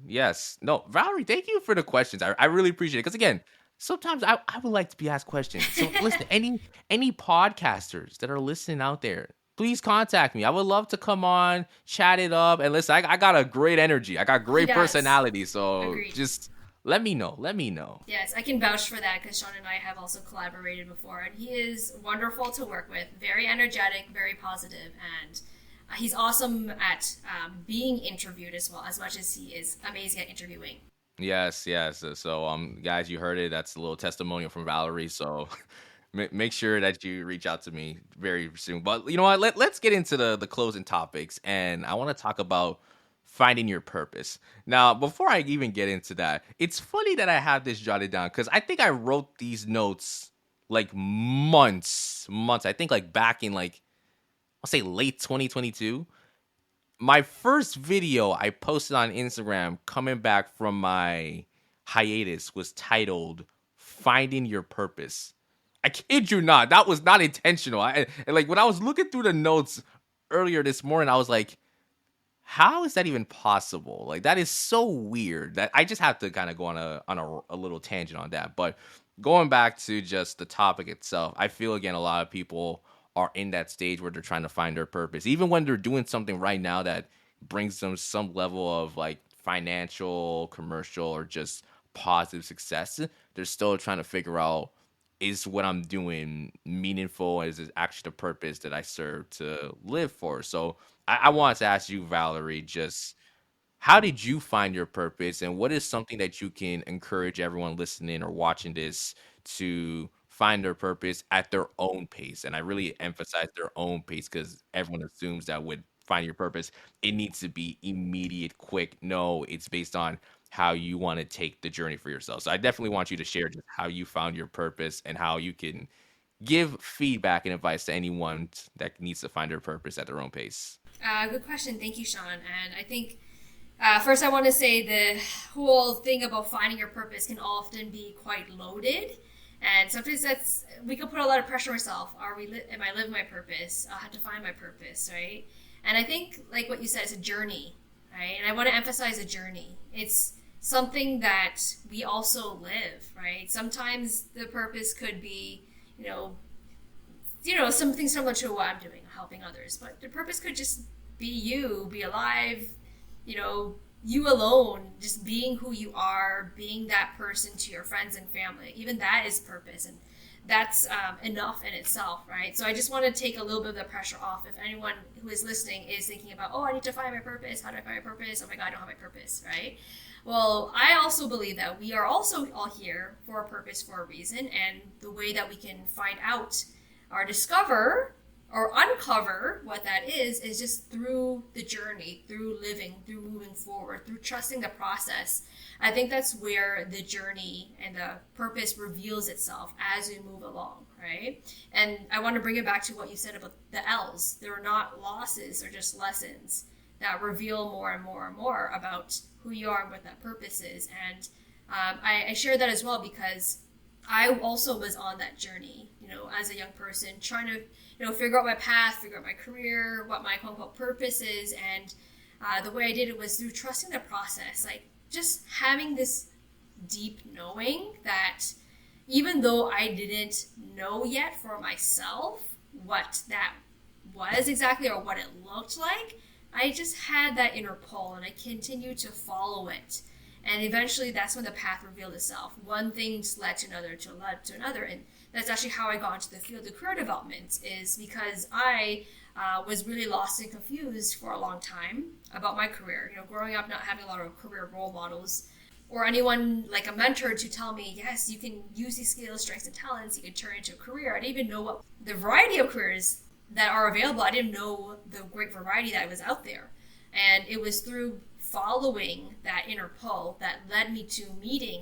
Yes. No, Valerie, thank you for the questions. I really appreciate it. Because again, sometimes I would like to be asked questions. So listen, any podcasters that are listening out there, please contact me. I would love to come on, chat it up, and listen. I got a great energy. I got He great does. personality. So Agreed. just let me know. Let me know. Yes, I can vouch for that because Shon and I have also collaborated before, and he is wonderful to work with. Very energetic, very positive, and he's awesome at being interviewed as well, as much as he is amazing at interviewing. Yes, yes. So, guys, you heard it. That's a little testimonial from Valerie. So, make sure that you reach out to me very soon. But you know what? Let's get into the closing topics, and I want to talk about finding your purpose. Now, before I even get into that, it's funny that I have this jotted down because I think I wrote these notes like months. I think like back in like, I'll say late 2022. My first video I posted on Instagram coming back from my hiatus was titled Finding Your Purpose. I kid you not, that was not intentional. And like when I was looking through the notes earlier this morning, I was like, how is that even possible? Like, that is so weird that I just have to kind of go on a little tangent on that. But going back to just the topic itself, I feel again a lot of people are in that stage where they're trying to find their purpose, even when they're doing something right now that brings them some level of like financial, commercial, or just positive success. They're still trying to figure out, is what I'm doing meaningful? Is it actually the purpose that I serve to live for? So I wanted to ask you, Valerie, just how did you find your purpose, and what is something that you can encourage everyone listening or watching this to find their purpose at their own pace? And I really emphasize their own pace because everyone assumes that with finding your purpose, it needs to be immediate, quick. No, it's based on how you want to take the journey for yourself. So I definitely want you to share just how you found your purpose and how you can give feedback and advice to anyone that needs to find their purpose at their own pace. Good question. Thank you, Shon. And I think first I want to say the whole thing about finding your purpose can often be quite loaded. And sometimes we can put a lot of pressure on ourselves. Am I living my purpose? I have to find my purpose, right? And I think, like what you said, it's a journey, right? And I want to emphasize a journey. It's something that we also live, right? Sometimes the purpose could be, you know, something similar to what I'm doing, helping others. But the purpose could just be you, be alive, you alone, just being who you are, being that person to your friends and family. Even that is purpose, and that's enough in itself, right? So I just want to take a little bit of the pressure off. If anyone who is listening is thinking about, oh, I need to find my purpose. How do I find my purpose? Oh my God, I don't have my purpose, right? Well, I also believe that we are also all here for a purpose, for a reason, and the way that we can find out or discover or uncover what that is just through the journey, through living, through moving forward, through trusting the process. I think that's where the journey and the purpose reveals itself as we move along, right? And I want to bring it back to what you said about the L's. They're not losses, they're just lessons that reveal more and more and more about who you are and what that purpose is. And I share that as well because I also was on that journey, as a young person, trying to, figure out my path, figure out my career, what my quote unquote purpose is. And the way I did it was through trusting the process, like just having this deep knowing that even though I didn't know yet for myself what that was exactly or what it looked like, I just had that inner pull and I continued to follow it. And eventually that's when the path revealed itself. One thing led to another. And that's actually how I got into the field of career development, is because I was really lost and confused for a long time about my career. Growing up, not having a lot of career role models or anyone like a mentor to tell me, yes, you can use these skills, strengths, and talents, you can turn it into a career. I didn't even know what the variety of careers that are available. I didn't know the great variety that was out there. And it was through following that inner pull that led me to meeting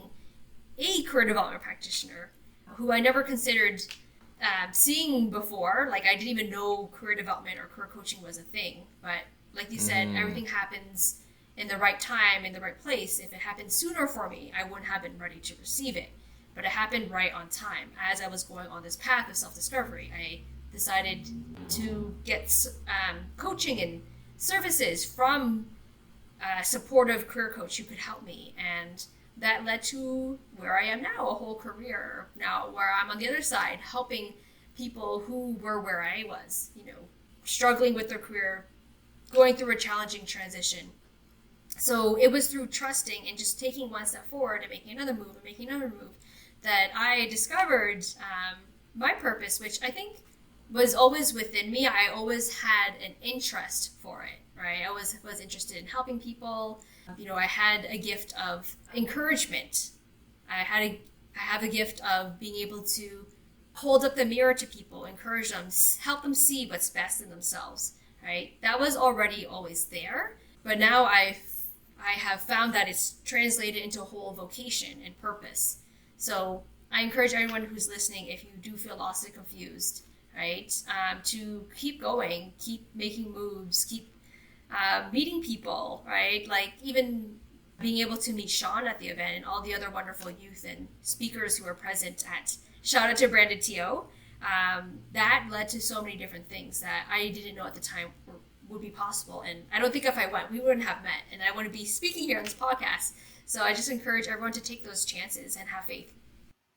a career development practitioner who I never considered seeing before. Like, I didn't even know career development or career coaching was a thing. But like you said, everything happens in the right time, in the right place. If it happened sooner for me, I wouldn't have been ready to receive it. But it happened right on time. As I was going on this path of self-discovery, I decided to get coaching and services from a supportive career coach who could help me. And that led to where I am now, a whole career now where I'm on the other side, helping people who were where I was, struggling with their career, going through a challenging transition. So it was through trusting and just taking one step forward and making another move and making another move that I discovered my purpose, which I think was always within me. I always had an interest for it, right? I was interested in helping people. I had a gift of encouragement. I have a gift of being able to hold up the mirror to people, encourage them, help them see what's best in themselves, right? That was already always there, but now I have found that it's translated into a whole vocation and purpose. So I encourage everyone who's listening, if you do feel lost and confused, right, to keep going, keep making moves, keep meeting people, right? Like even being able to meet Shon at the event and all the other wonderful youth and speakers who were present at, shout out to Brandon Teo, that led to so many different things that I didn't know at the time would be possible. And I don't think if I went, we wouldn't have met, and I wouldn't be speaking here on this podcast. So I just encourage everyone to take those chances and have faith.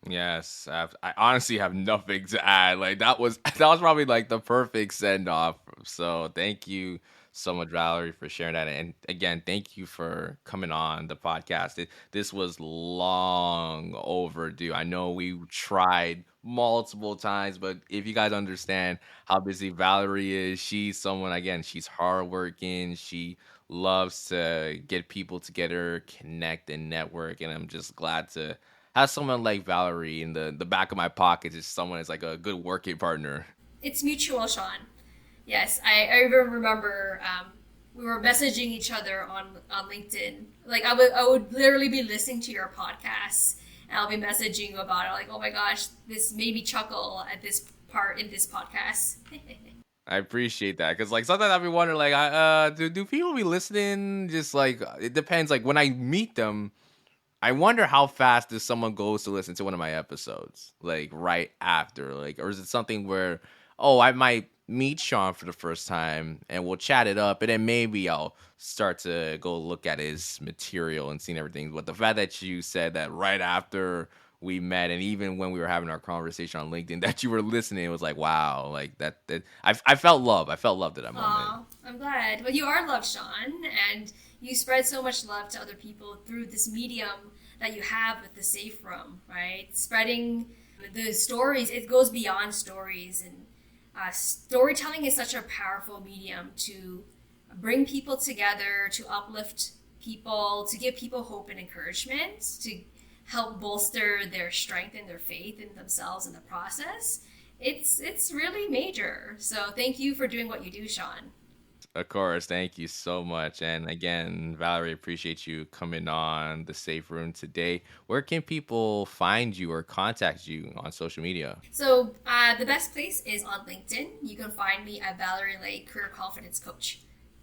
Yes, I honestly have nothing to add. Like that was probably like the perfect send off. So thank you so much, Valerie, for sharing that. And again, thank you for coming on the podcast. This was long overdue. I know we tried multiple times, but if you guys understand how busy Valerie is, she's someone, again, she's hardworking. She loves to get people together, connect and network. And I'm just glad to have someone like Valerie in the back of my pocket, just someone that's like a good working partner. It's mutual, Shon. Yes, I even remember we were messaging each other on LinkedIn. Like I would literally be listening to your podcasts, and I'll be messaging you about it. Like, oh my gosh, this made me chuckle at this part in this podcast. I appreciate that because like sometimes I'll be wondering like, do people be listening? Just like it depends. Like when I meet them, I wonder how fast does someone goes to listen to one of my episodes, like right after, like, or is it something where, oh, I might meet Shon for the first time and we'll chat it up, and then maybe I'll start to go look at his material and seeing everything. But the fact that you said that right after we met, and even when we were having our conversation on LinkedIn, that you were listening, it was like, wow, like that I felt love. I felt loved at that moment. Aw, I'm glad. Well, you are loved, Shon, and you spread so much love to other people through this medium that you have with the Safe Room, right? Spreading the stories, it goes beyond stories, and storytelling is such a powerful medium to bring people together, to uplift people, to give people hope and encouragement, to help bolster their strength and their faith in themselves in the process. It's really major. So thank you for doing what you do, Shon. Of course, thank you so much. And again, Valerie, appreciate you coming on the Safe Room today. Where can people find you or contact you on social media? So the best place is on LinkedIn. You can find me at Valerie Lay, Career Confidence Coach.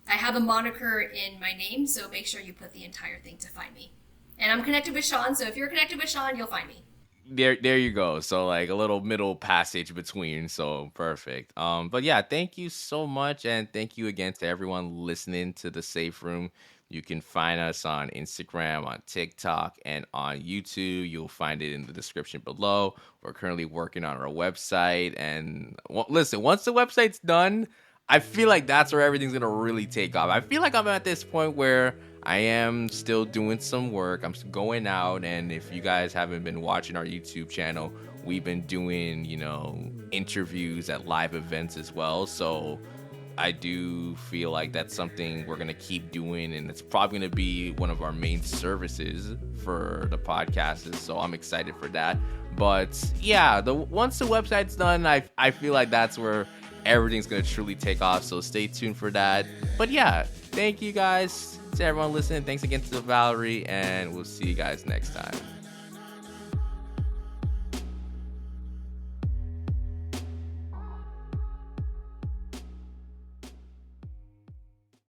I have a moniker in my name, so make sure you put the entire thing to find me. And I'm connected with Shon, so if you're connected with Shon, you'll find me. There you go. So like a little middle passage between. So perfect. But yeah, thank you so much, and thank you again to everyone listening to the Safe Room. You can find us on Instagram, on TikTok, and on YouTube. You'll find it in the description below. We're currently working on our website, and listen, once the website's done, I feel like that's where everything's gonna really take off. I feel like I'm at this point where I am still doing some work. I'm going out, and if you guys haven't been watching our YouTube channel, we've been doing, interviews at live events as well. So I do feel like that's something we're gonna keep doing, and it's probably gonna be one of our main services for the podcast. So I'm excited for that. But yeah, once the website's done, I feel like that's where everything's gonna truly take off. So stay tuned for that. But yeah, thank you guys to everyone listening. Thanks again to Valerie, and we'll see you guys next time.